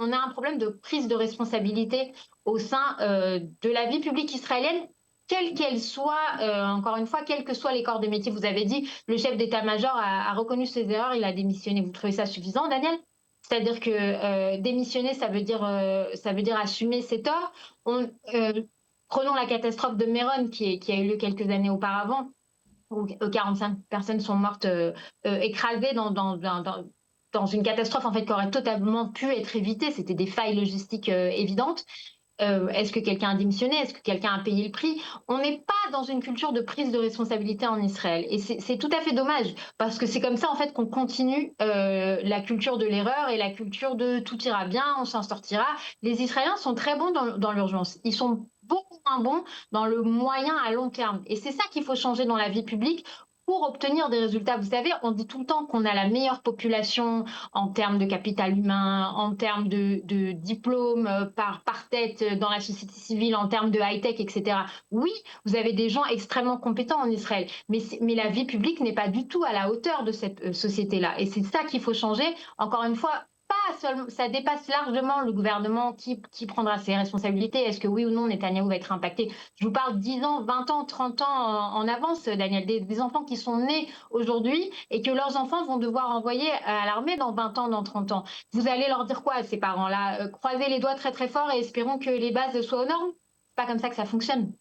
on a un problème de prise de responsabilité au sein de la vie publique israélienne, quelle qu'elle soit, encore une fois, quels que soient les corps de métier. Vous avez dit, le chef d'état-major a reconnu ses erreurs, il a démissionné. Vous trouvez ça suffisant, Daniel? C'est-à-dire que démissionner, ça veut dire assumer ses torts. On, prenons la catastrophe de Méron qui a eu lieu quelques années auparavant, où 45 personnes sont mortes écrasées dans une catastrophe en fait qui aurait totalement pu être évitée. C'était des failles logistiques évidentes. Est-ce que quelqu'un a démissionné? Est-ce que quelqu'un a payé le prix? On n'est pas dans une culture de prise de responsabilité en Israël. Et c'est tout à fait dommage, parce que c'est comme ça en fait qu'on continue la culture de l'erreur et la culture de tout ira bien, on s'en sortira. Les Israéliens sont très bons dans l'urgence. Ils sont beaucoup moins bons dans le moyen à long terme. Et c'est ça qu'il faut changer dans la vie publique pour obtenir des résultats. Vous savez, on dit tout le temps qu'on a la meilleure population en termes de capital humain, en termes de diplômes par tête dans la société civile, en termes de high-tech, etc. Oui, vous avez des gens extrêmement compétents en Israël, mais la vie publique n'est pas du tout à la hauteur de cette société-là. Et c'est ça qu'il faut changer. Encore une fois, pas seulement, ça dépasse largement le gouvernement qui prendra ses responsabilités. Est-ce que oui ou non Netanyahou va être impacté? Je vous parle 10 ans, 20 ans, 30 ans en avance, Daniel, des enfants qui sont nés aujourd'hui et que leurs enfants vont devoir envoyer à l'armée dans 20 ans, dans 30 ans. Vous allez leur dire quoi à ces parents-là? Croisez les doigts très très fort et espérons que les bases soient aux normes? C'est pas comme ça que ça fonctionne.